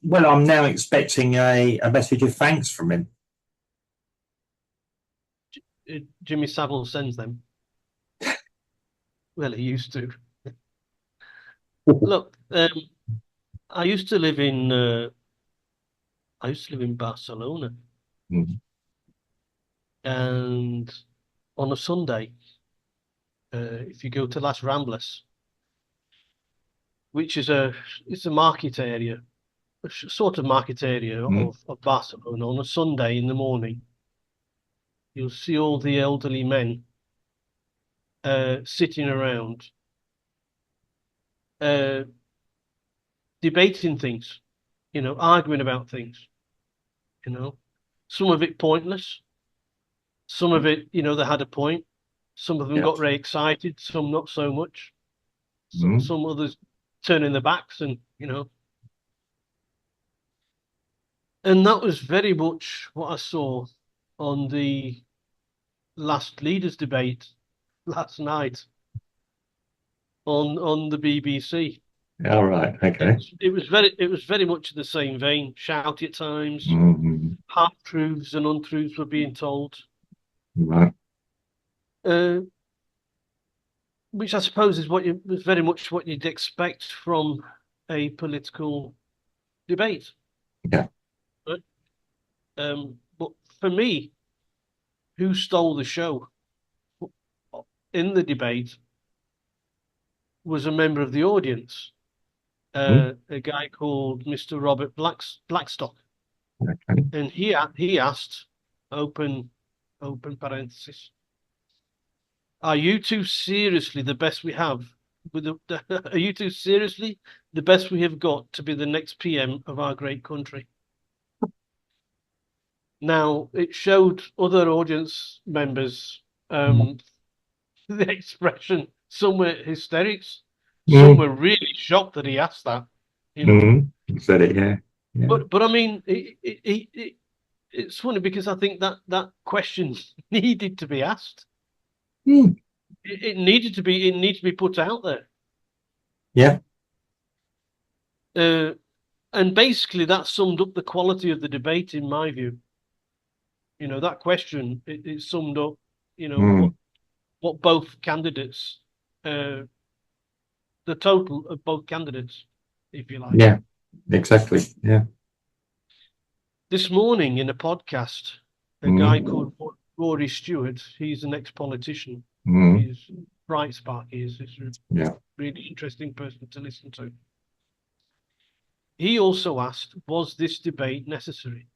Well, I'm now expecting a message of thanks from him. Jimmy Savile sends them. Well, he used to. Look, I used to live in Barcelona, Mm. and on a Sunday, if you go to Las Ramblas, which is it's a market area, sort of market area Mm. of Barcelona, on a Sunday in the morning, you'll see all the elderly men sitting around uh, debating things, arguing about things, you know. Some of it pointless, some of it, they had a point. Some of them Yeah. got very excited, some not so much. Mm. Some others turning their backs and that was very much what I saw on the last leaders debate last night on the BBC. All right. Okay. It was very much in the same vein, shouty at times, Mm. half truths and untruths were being told. Right. Uh, which I suppose is was very much what you'd expect from a political debate. Yeah. But, but for me, who stole the show in the debate was a member of the audience, Mm. a guy called Mr. Robert Blackstock, Okay. and he asked, open parenthesis, "Are you two seriously the best we have? Are you two seriously the best we have got to be the next PM of our great country?" Now, it showed other audience members the expression. Some were hysterics. Some Mm. were really shocked that he asked that, you know. Mm. You said it. Yeah. Yeah. But I mean, it's funny because I think that question needed to be asked. Mm. It needed to be put out there. Yeah. Uh, and basically, that summed up the quality of the debate, in my view. That question it summed up, Mm. what both candidates, uh, the total of both candidates, if you like. Yeah. Exactly. Yeah. This morning in a podcast, a guy Mm. called Rory Stewart, he's an ex-politician. Mm. He's bright spark. He's a Yeah. really interesting person to listen to. He also asked, was this debate necessary?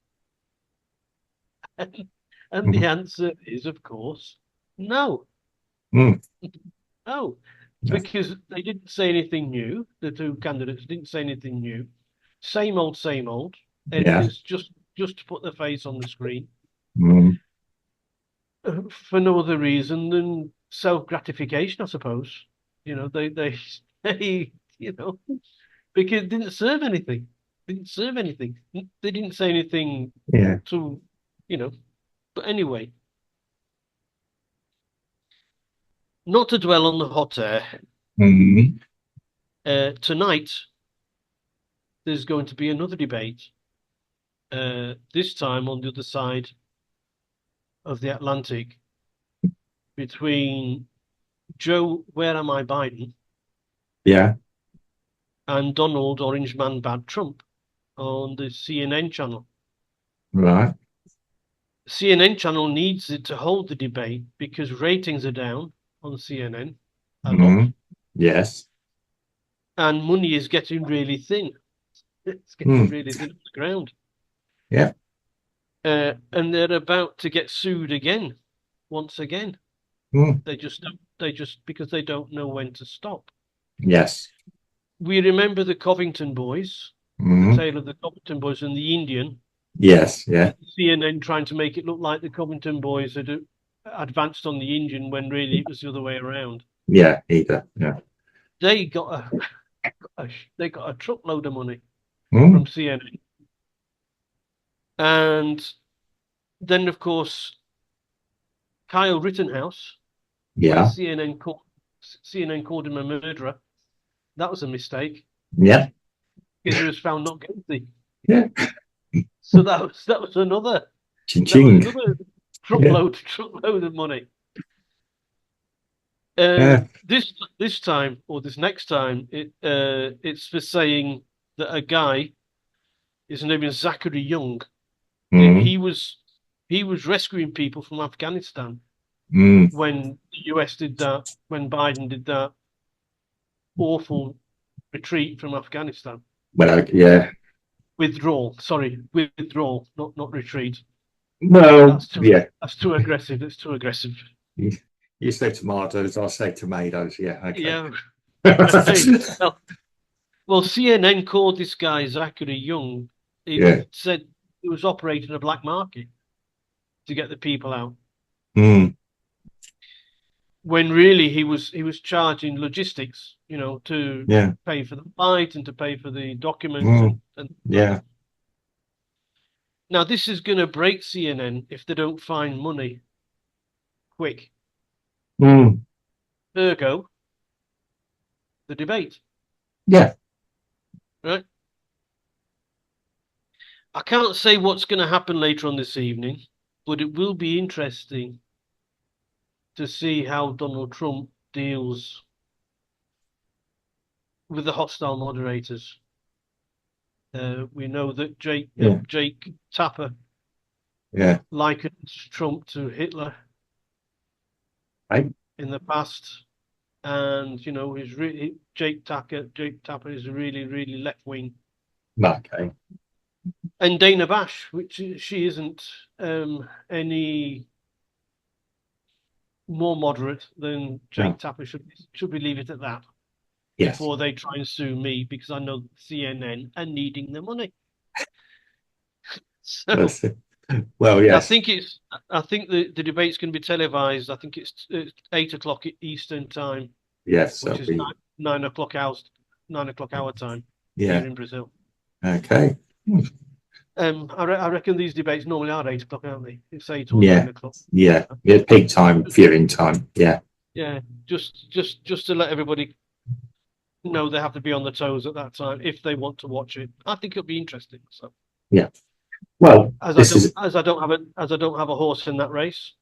And the Mm. answer is, of course, no. Mm. No, Yeah. because they didn't say anything new. The two candidates didn't say anything new. Same old, same old. Yeah. Editors just to put their face on the screen Mm. for no other reason than self gratification, I suppose. They they you know because it didn't serve anything. Didn't serve anything. They didn't say anything Yeah. to you know. But anyway, not to dwell on the hot air. Mm. Tonight there's going to be another debate. This time on the other side of the Atlantic between Joe Where Am I Biden Yeah. and Donald Orange Man Bad Trump on the CNN channel. Right. CNN channel needs it to hold the debate because ratings are down on CNN a lot Mm. Yes. and money is getting really thin. It's getting Mm. really thin on the ground. Yeah. And they're about to get sued again, once again. Mm. They just because they don't know when to stop. Yes. We remember the Covington boys, the Mm. tale of the Covington boys and the Indian. Yes. Yeah. CNN trying to make it look like the Covington boys had advanced on the Indian when really it was the other way around. Yeah. Either. Yeah. They got they got a truckload of money Mm. from CNN, and then of course Kyle Rittenhouse, when Yeah. CNN called him a murderer, that was a mistake. Yeah. because he was found not guilty. Yeah. So that was another Ching that was ching. another Yeah. truckload of money. Yeah. This time or this next time, it's for saying that a guy, his name is Zachary Young. Mm, He was rescuing people from Afghanistan mm. when the US did that, when Biden did that awful retreat from Afghanistan. Well, yeah. Withdrawal, sorry, withdrawal, not retreat. Well, That's too yeah. that's too aggressive. It's too aggressive. You you say tomatoes, I say tomatoes. Yeah. Okay. Yeah, right. Well, CNN called this guy Zachary Young. He Yeah. said he was operating a black market to get the people out, Mm, when really he was charging logistics, to yeah. pay for the flight and to pay for the documents Mm, and stuff. yeah. Now this is going to break CNN if they don't find money quick. Mm, Ergo, the debate, yeah. right? I can't say what's going to happen later on this evening, but it will be interesting to see how Donald Trump deals with the hostile moderators. We know that Yeah. Jake Tapper Yeah. likens Trump to Hitler Right. in the past, and he's really Jake Tapper is really really left wing, Okay. and Dana Bash, which she isn't any more moderate than No. Jake Tapper. Should we leave it at that Yes. before they try and sue me, because I know CNN are needing the money. So That's it. Well, I yes. think it's I think the debate's going to be televised. I think it's 8 o'clock Eastern time, Yes. which That'll is be. 9 o'clock our time here Yeah. in Brazil. Okay. I reckon these debates normally are 8 o'clock, aren't they? It's 8 or Yeah. 9 o'clock. Yeah. Yeah. Peak time, viewing time. Yeah. Yeah, just to let everybody know they have to be on the toes at that time if they want to watch it. I think it'll be interesting. So Yeah. Well, as I this don't is. as I don't have a horse in that race,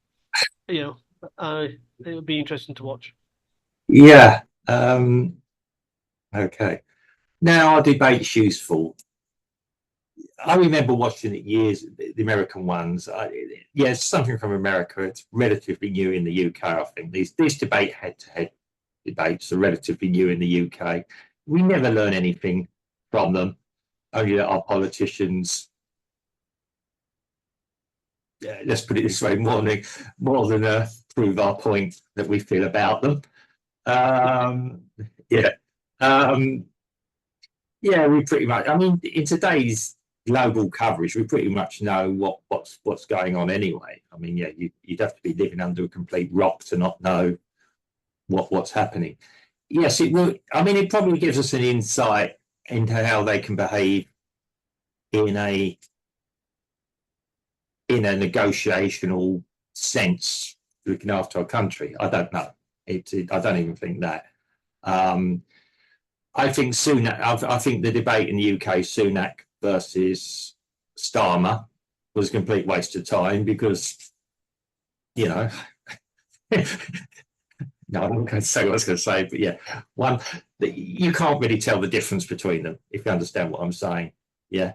you know, it'll be interesting to watch. Yeah. Okay. Now, our debate's useful. I remember watching it years, the American ones. Yeah, it's something from America. It's relatively new in the UK, I think. These debate head-to-head debates are relatively new in the UK. We never learn anything from them, only that our politicians, let's put it this way, more than prove our point that we feel about them. Yeah. Um, yeah, we pretty much. I mean, in today's global coverage, we pretty much know what's going on anyway. I mean, yeah, you'd have to be living under a complete rock to not know what's happening. Yes, it will. I mean, it probably gives us an insight into how they can behave in a negotiational sense, looking after our country. I don't know. I don't even think that. I think Sunak. I think the debate in the UK, Sunak versus Starmer, was a complete waste of time because, you know, no, I'm not going to say what I was going to say, but yeah, you can't really tell the difference between them if you understand what I'm saying. Yeah.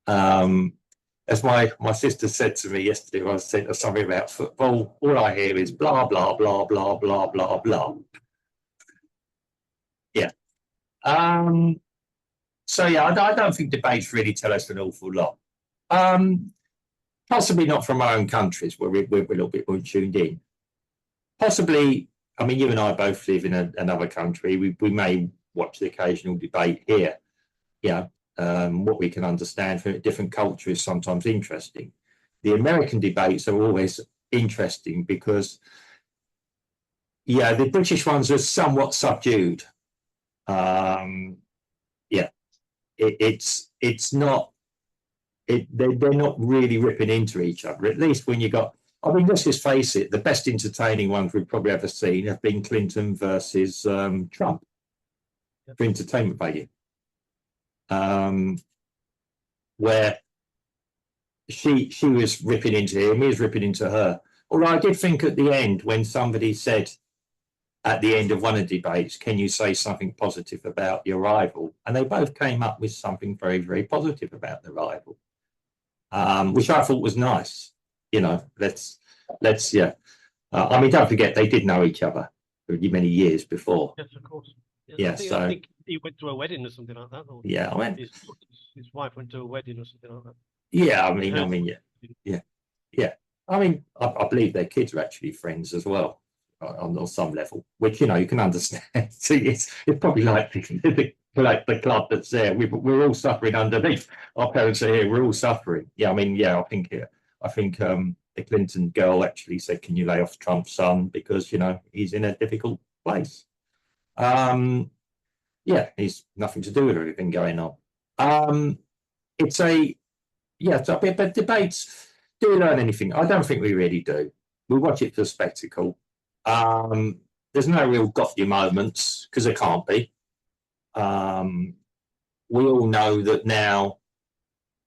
As my sister said to me yesterday, I was saying something about football. All I hear is blah blah blah blah blah blah blah. Yeah. So yeah, I don't think debates really tell us an awful lot. Possibly not from our own countries where we're a little bit more tuned in. Possibly, I mean, you and I both live in another country. We may watch the occasional debate here. Yeah, what we can understand from a different culture is sometimes interesting. The American debates are always interesting because, yeah, the British ones are somewhat subdued. Yeah, it's not. They're not really ripping into each other. At least when you got. I mean, let's just face it. The best entertaining ones we've probably ever seen have been Clinton versus Trump for entertainment value. where she was ripping into him, he was ripping into her. Although I did think at the end, when somebody said at the end of one of the debates, can you say something positive about your rival? And they both came up with something very, very positive about the rival, which I thought was nice. You know, let's yeah. I mean, don't forget, they did know each other for many years before. Yes, of course. Yeah, I think he went to a wedding or something like that. Or yeah, I mean, his wife went to a wedding or something like that. Yeah, I mean, yeah. I mean, I believe their kids are actually friends as well, on some level, which, you know, you can understand. So it's probably like the club that's there. We're all suffering underneath. Our parents are here. We're all suffering. Yeah, I mean, yeah, I think the Clinton girl actually said, "Can you lay off Trump's son because, you know, he's in a difficult place." Yeah, he's nothing to do with everything going on. It's a Yeah, so, but debates, do we learn anything? I don't think we really do. We watch it for spectacle. There's no real got you moments because there can't be. We all know that now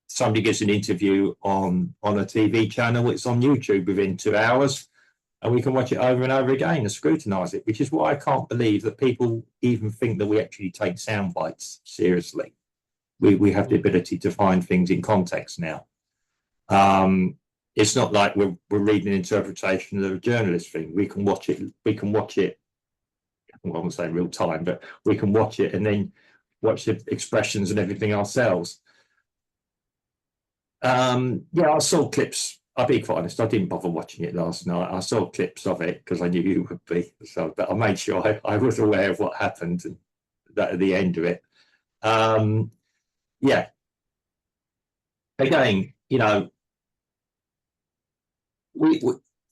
somebody gives an interview on a TV channel, it's on YouTube within 2 hours, and we can watch it over and over again and scrutinise it, which is why I can't believe that people even think that we actually take sound bites seriously. We have the ability to find things in context now. It's not like we're reading an interpretation of a journalist thing. We can watch it. Well, I won't say in real time, but we can watch it and then watch the expressions and everything ourselves. Yeah, I saw clips. I'll be quite honest, I didn't bother watching it last night. I saw clips of it because I knew you would be. So, but I made sure I was aware of what happened and that at the end of it. Yeah. Again, you know,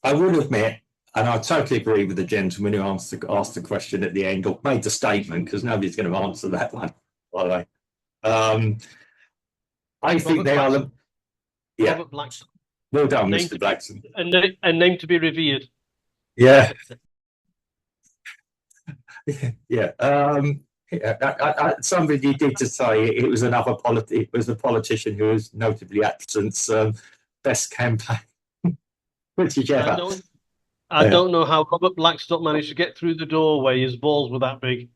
I would admit, and I totally agree with the gentleman who asked the question at the end or made the statement, because nobody's going to answer that one, by the way. I think they are. Yeah. Robert Blackstone. Well done, Mr. Blackstone. A name to be revered. Yeah. Yeah. Somebody did to say it was another it was a politician who was notably absent. Best campaign. Which is ever. I don't know how Robert Blackstone managed to get through the doorway. His balls were that big.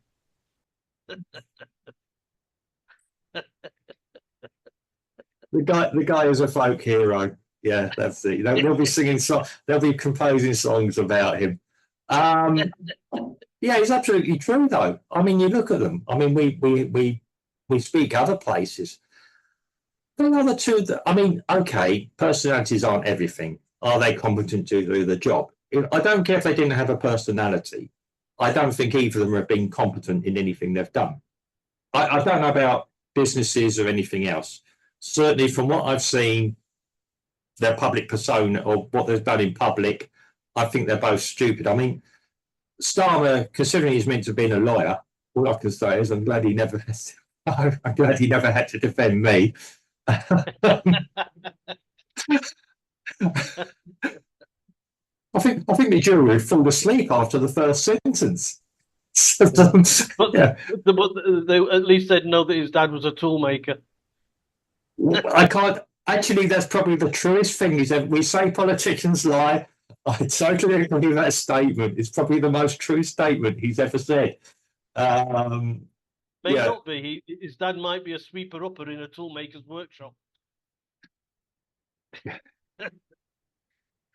The guy is a folk hero. Yeah, that's it. They'll be singing songs. They'll be composing songs about him. Yeah, it's absolutely true, though. I mean, you look at them. I mean, we speak other places. There are the two that, I mean, okay, personalities aren't everything. Are they competent to do the job? I don't care if they didn't have a personality. I don't think either of them have been competent in anything they've done. I don't know about businesses or anything else. Certainly from what I've seen, their public persona or what they've done in public, I think they're both stupid. I mean, Starmer, considering he's meant to have been a lawyer, all I can say is I'm glad he never had to defend me. I think the jury would fall asleep after the first sentence. But they, at least they'd know that his dad was a toolmaker. I can't. Actually, that's probably the truest thing. Is that we say politicians lie. I totally agree with that statement. It's probably the most true statement he's ever said. May not be. His dad might be a sweeper-upper in a toolmaker's workshop.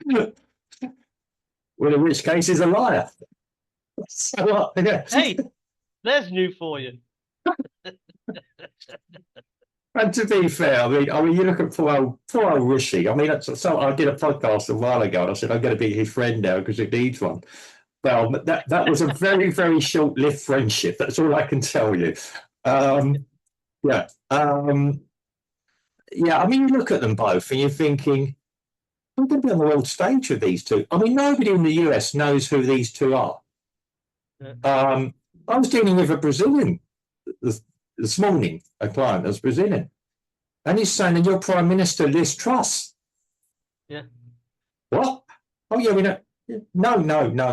Well, in which case, he's a liar. So what? Yeah. Hey, there's new for you. And to be fair, I mean, you look at poor old Rishi. I mean, so I did a podcast a while ago, and I said I'm going to be his friend now because he needs one. Well, that was a very, very short-lived friendship. That's all I can tell you. Yeah. Yeah. I mean, you look at them both, and you're thinking, I'm going to be on the world stage with these two. I mean, nobody in the US knows who these two are. Yeah. I was dealing with a Brazilian this morning, a client that's Brazilian, and he's saying that your Prime Minister Liz Truss. Yeah. What? Oh yeah, we know. No.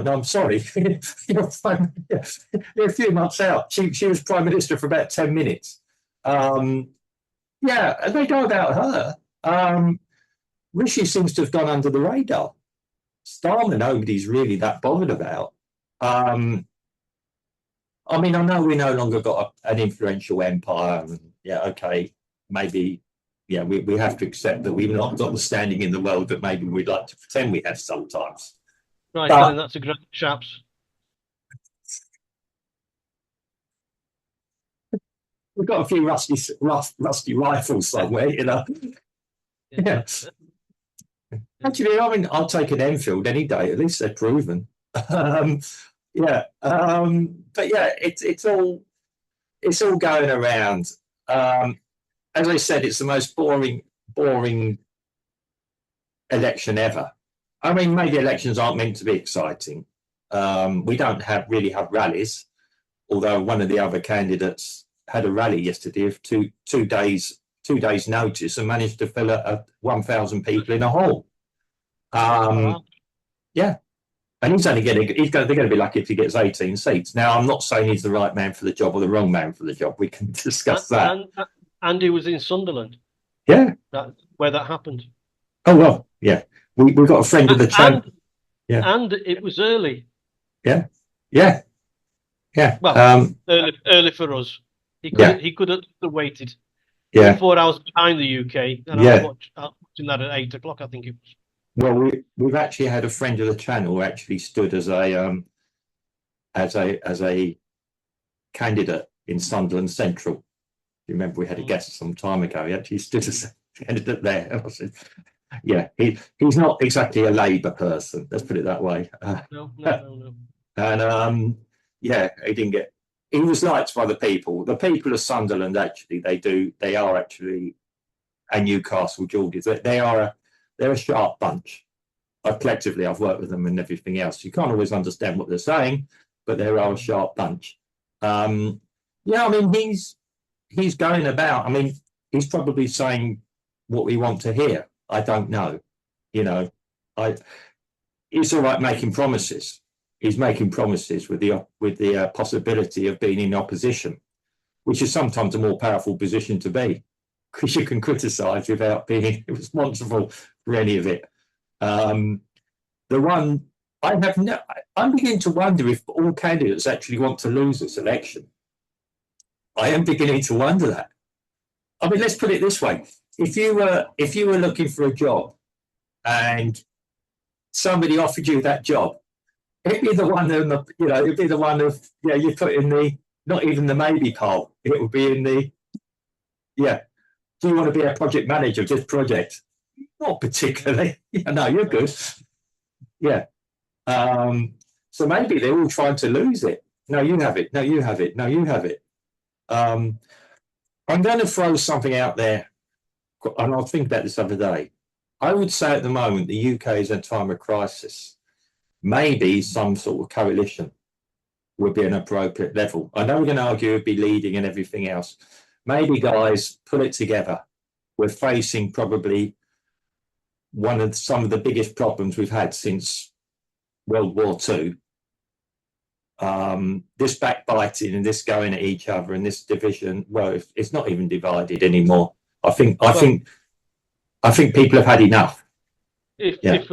I'm sorry. You're a few months out. She was Prime Minister for about 10 minutes. Yeah, and they know about her. Rishi seems to have gone under the radar. Starmer, nobody's really that bothered about. I mean, I know we no longer got an influential empire. And yeah, okay, maybe, yeah, we have to accept that we've not got the standing in the world that maybe we'd like to pretend we have sometimes. Right, But then that's a great chaps. we've got a few rusty rifles somewhere, you know. Yeah. Actually, I mean, I'll take an Enfield any day. At least they're proven. Um, yeah, but yeah, it's all going around. As I said, it's the most boring election ever. I mean, maybe elections aren't meant to be exciting. We don't really have rallies, although one of the other candidates had a rally yesterday of two days notice and managed to fill a 1,000 people in a hall. Yeah, and they're going to be lucky if he gets 18 seats. Now, I'm not saying he's the right man for the job or the wrong man for the job. We can discuss that. And he was in Sunderland. Yeah, where that happened. Oh well, yeah. We've got a friend of the channel. Yeah, and it was early. Yeah. Well, early for us. He could have waited. Yeah. 4 hours behind the UK, and I was watching that at 8 o'clock. I think it was. Well, we've actually had a friend of the channel who actually stood as a candidate in Sunderland Central. You remember we had a guest some time ago. He actually stood as a candidate there. Yeah, he's not exactly a Labour person. Let's put it that way. No. And yeah, he didn't get. He was liked by the people. The people of Sunderland actually, they are actually, and Newcastle Geordies. They're a sharp bunch. Collectively, I've worked with them and everything else. You can't always understand what they're saying, but they are a sharp bunch. Yeah, I mean, he's going about. I mean, he's probably saying what we want to hear. I don't know. You know, he's all right making promises. He's making promises with the possibility of being in opposition, which is sometimes a more powerful position to be, because you can criticise without being responsible for any of it. I'm beginning to wonder if all candidates actually want to lose this election. I am beginning to wonder that. I mean, let's put it this way: if you were looking for a job and somebody offered you that job, it'd be the one you put in the, not even the maybe poll. It would be in the, yeah. Do you want to be a project manager of this project? Not particularly. No, you're good. Yeah. So maybe they're all trying to lose it. No, you have it. No, you have it. No, you have it. I'm going to throw something out there, and I'll think about this other day. I would say at the moment the UK is in a time of crisis. Maybe some sort of coalition would be an appropriate level. I know we're going to argue it'd be leading and everything else. Maybe, guys, pull it together. We're facing probably some of the biggest problems we've had since World War II. This backbiting and this going at each other and this division, well, it's not even divided anymore. I think people have had enough. If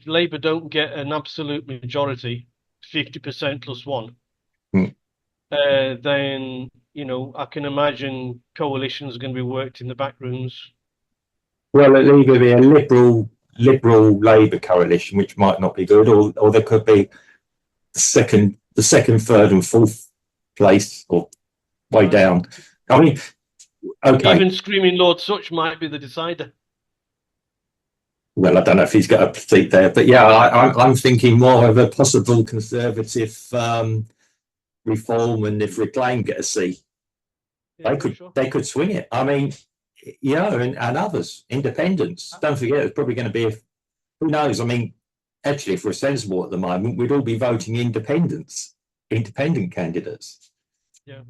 Labour don't get an absolute majority, 50% plus one, then I can imagine coalitions are going to be worked in the back rooms. Well, it'll either be a liberal Labour coalition, which might not be good, or there could be the second, third, and fourth place, or way down. I mean, okay. Even screaming Lord Such might be the decider. Well, I don't know if he's got a seat there, but yeah, I'm thinking more of a possible Conservative reform, and if Reclaim get a seat, they could swing it. I mean, and others, independents. Don't forget, it's probably going to be, who knows? I mean, actually, if we're sensible at the moment, we'd all be voting independent candidates. Yeah.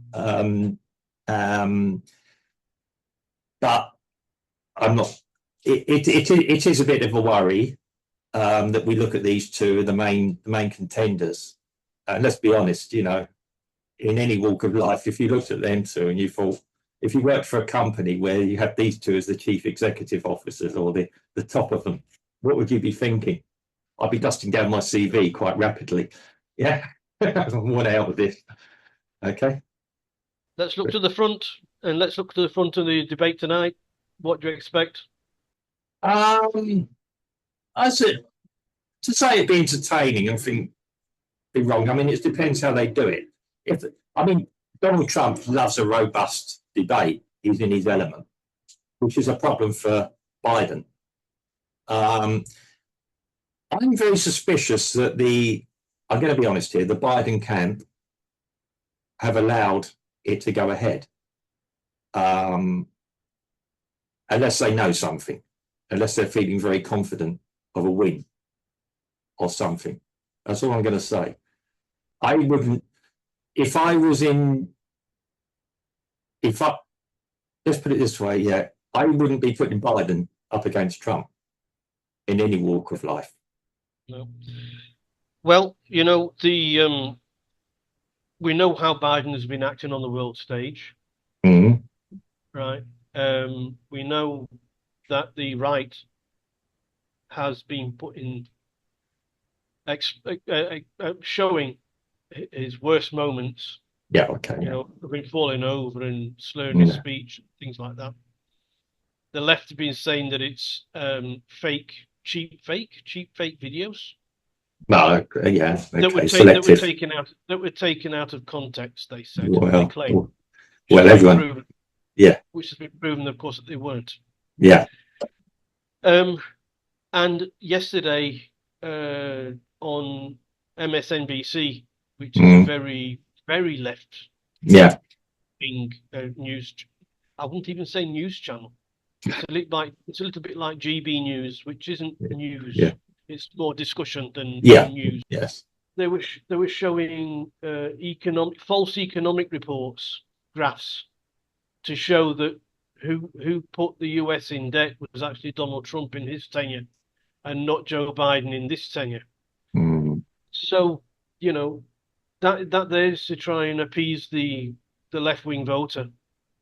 But I'm not. It is a bit of a worry that we look at these two, the main contenders. And let's be honest, in any walk of life, if you looked at them two and you thought, if you worked for a company where you had these two as the chief executive officers or the top of them, what would you be thinking? I'd be dusting down my CV quite rapidly. Yeah, I want out of this. Okay. Let's look to the front, and let's look to the front of the debate tonight. What do you expect? I said to say it'd be entertaining, I think be wrong. I mean, it depends how they do it. Donald Trump loves a robust debate. He's in his element, which is a problem for Biden. I'm very suspicious that I'm going to be honest here, the Biden camp have allowed it to go ahead. Unless they know something, unless they're feeling very confident of a win or something. That's all I'm going to say. I wouldn't, if I was in, let's put it this way, yeah, I wouldn't be putting Biden up against Trump in any walk of life. No. Well, we know how Biden has been acting on the world stage, right? We know that the right has been showing his worst moments. Yeah, okay. Been falling over and slurring his speech, things like that. The left have been saying that it's cheap fake videos. No, yeah, okay. that were taken out of context. They said. They claim. Everyone. Which has been proven, of course, that they weren't. Yeah. And yesterday on MSNBC, which is a very, very left wing news. I wouldn't even say news channel. It's a little bit like GB News, which isn't news. Yeah. It's more discussion than news. Yes. They were showing false economic reports, graphs, to show that who put the US in debt was actually Donald Trump in his tenure, and not Joe Biden in this tenure. So that there's to try and appease the left wing voter,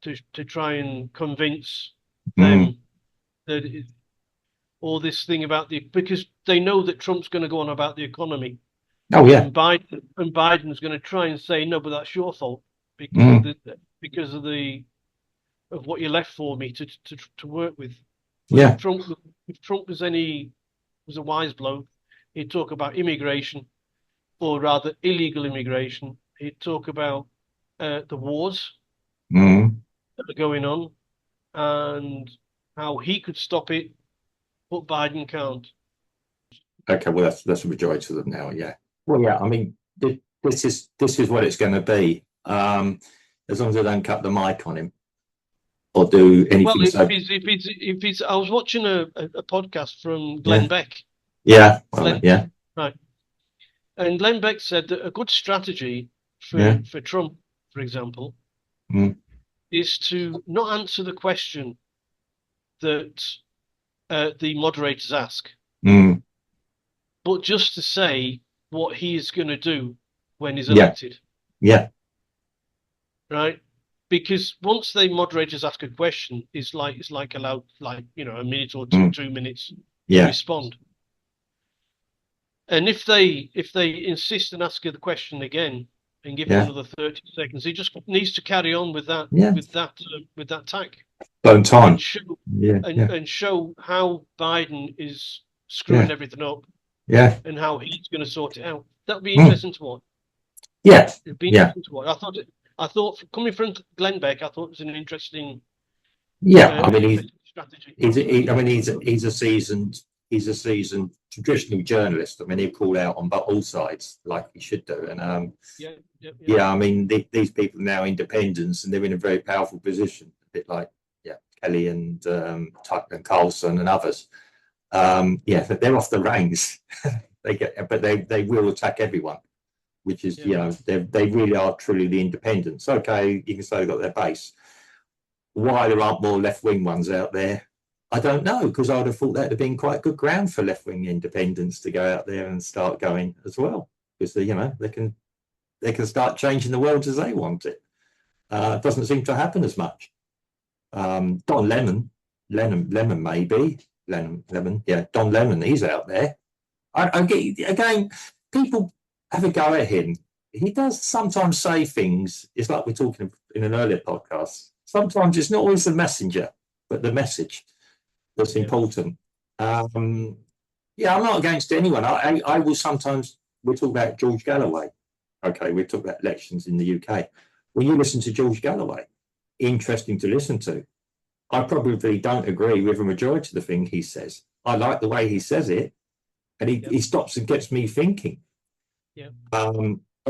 to try and convince them that all this thing about because they know that Trump's going to go on about the economy. Oh yeah. And Biden's going to try and say no, but that's your fault because of what you left for me to work with. But if Trump was a wise bloke, he'd talk about immigration, or rather illegal immigration. He'd talk about the wars that are going on and how he could stop it, but Biden can't. Okay, well that's a majority of them now. Yeah. Well, yeah. I mean, this is what it's going to be. As long as they don't cut the mic on him or do anything. Well, if he's, I was watching a podcast from Glenn Beck. Yeah. Right. And Glenn Beck said that a good strategy for Trump, for example, is to not answer the question that the moderators ask, but just to say what he is going to do when he's elected. Yeah. Right. Because once the moderators ask a question, it's like allowed a minute or 2 minutes to respond. And if they insist and ask the question again and give him another 30 seconds, he just needs to carry on with that with that tack. Bone time. And show how Biden is screwing everything up. Yeah. And how he's going to sort it out. That would be interesting to watch. Yeah. It'd be interesting to watch. I thought coming from Glenn Beck, I thought it was an interesting. Strategy. He's a seasoned traditional journalist. I mean, he'll call out on all sides like he should do. And I mean, these people are now independents and they're in a very powerful position, a bit like Kelly and Tucker and Carlson and others. They're off the reins. they will attack everyone, which is they really are truly the independents. Okay, you can say they've got their base. Why there aren't more left-wing ones out there, I don't know, because I would have thought that would have been quite good ground for left-wing independents to go out there and start going as well, because they can start changing the world as they want it. It doesn't seem to happen as much. Don Lemon maybe. Lemon, yeah, Don Lemon, he's out there. I get, again, people have a go at him. He does sometimes say things, it's like we're talking in an earlier podcast. Sometimes it's not always the messenger, but the message that's important. Yeah, I'm not against anyone. I will sometimes, we'll talk about George Galloway. Okay, we talk about elections in the UK. When you listen to George Galloway, interesting to listen to. I probably don't agree with a majority of the thing he says. I like the way he says it, and he stops and gets me thinking. Yeah. I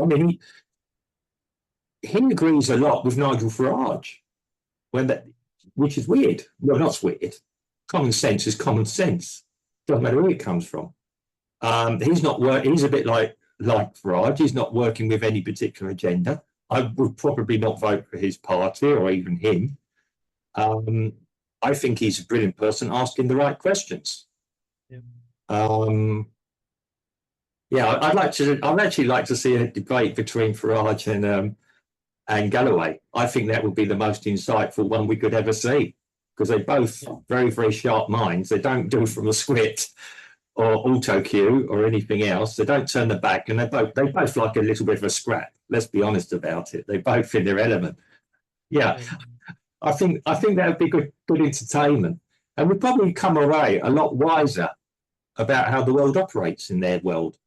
mean, he agrees a lot with Nigel Farage, which is weird. Well, not weird. Common sense is common sense. Doesn't matter where it comes from. He's not He's a bit like Farage. He's not working with any particular agenda. I would probably not vote for his party or even him. I think he's a brilliant person asking the right questions. Yeah. I'd actually like to see a debate between Farage and Galloway. I think that would be the most insightful one we could ever see, because they're both very, very sharp minds. They don't do from a script or auto cue or anything else. They don't turn the back, and they both like a little bit of a scrap. Let's be honest about it. They both in their element. Yeah. I think that would be good entertainment, and we'd probably come away a lot wiser about how the world operates in their world.